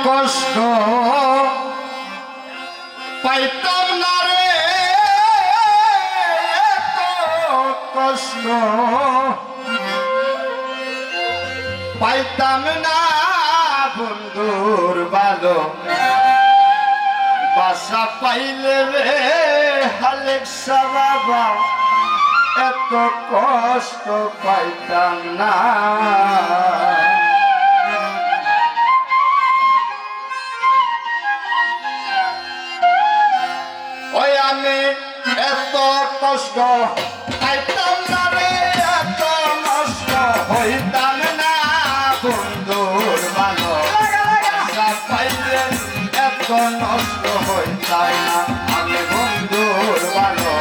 কষ্ট পাইতাম না রে, এত কষ্ট পাইতাম না বন্ধুর ভালো বাসা পাইলে রে আলেক্সা বাবা, এত কষ্ট পাইতাম না। ওই আমি এত কষ্ট পাইতাম না রে, এত নষ্ট হইতাম না বন্ধুর ভালো বাসা পাইলে, এত নষ্ট হইতাম না আমি বন্ধুর ভালো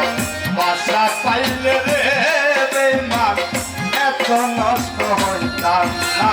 বাসা পাইলে রে বেঈমান, এত নষ্ট হইতাম না।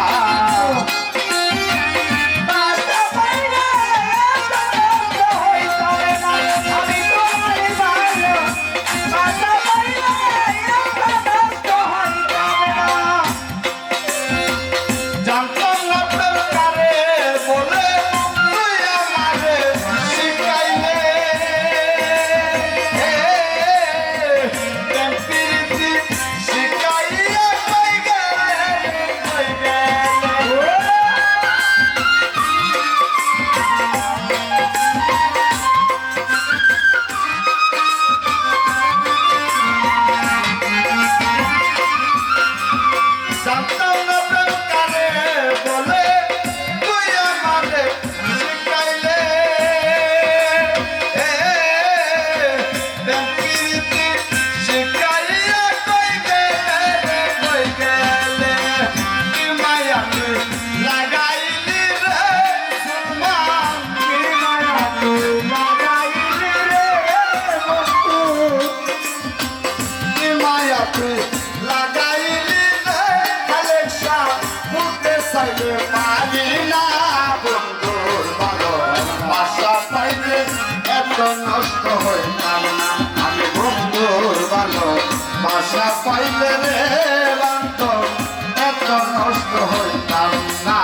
পারি না বন্ধুর ভালো বাসা পাইলে, এত নষ্ট হইতাম না আমি বন্ধুর ভালো বাসা পাইলে রে বান্ধব, এত নষ্ট হইতাম না।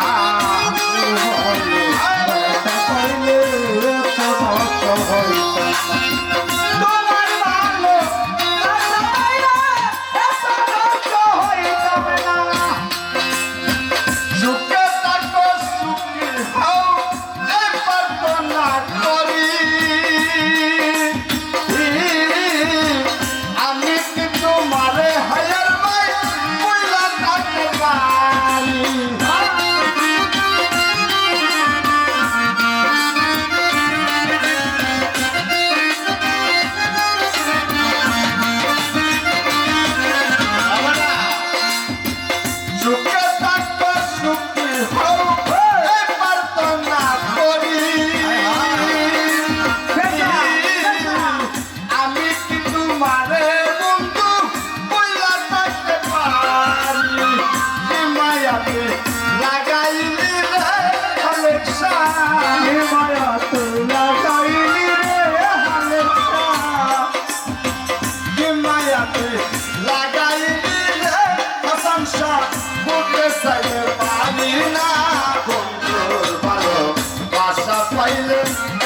পাইলে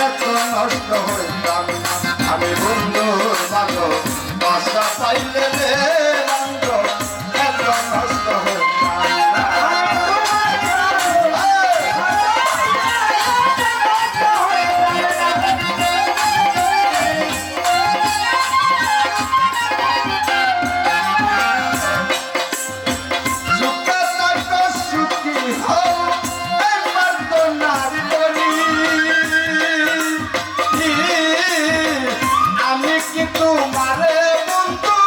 এত নষ্ট হইতাম নষ্ট হইতাম আমি বন্ধুর ভালো বাসা পাইলে রে বান্ধব, এত নষ্ট হইতাম না। তোমারে বন্ধু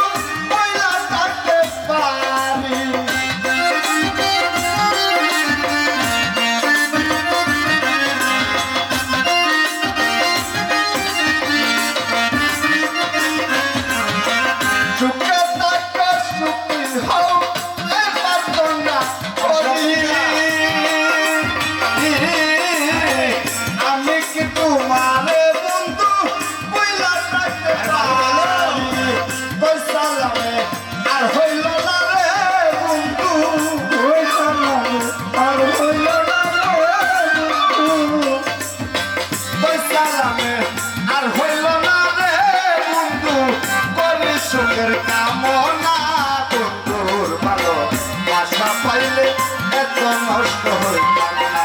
এত নষ্ট হইতাম না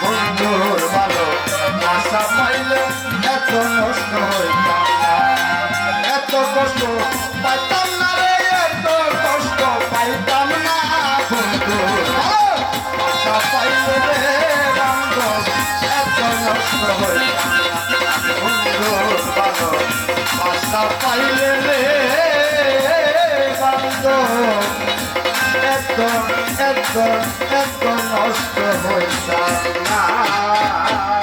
বন্ধুর ভালো আশা পাইলে এত নষ্ট হইতাম না এত কষ্ট পাইতাম না রে এত কষ্ট পাইতাম না বন্ধুর ভালো আশা পাইলে রে বান্ধব এত নষ্ট হইতাম না বন্ধুর ভালো আশা পাইলে রে বান্ধব এত এত এত নষ্ট হইতাম না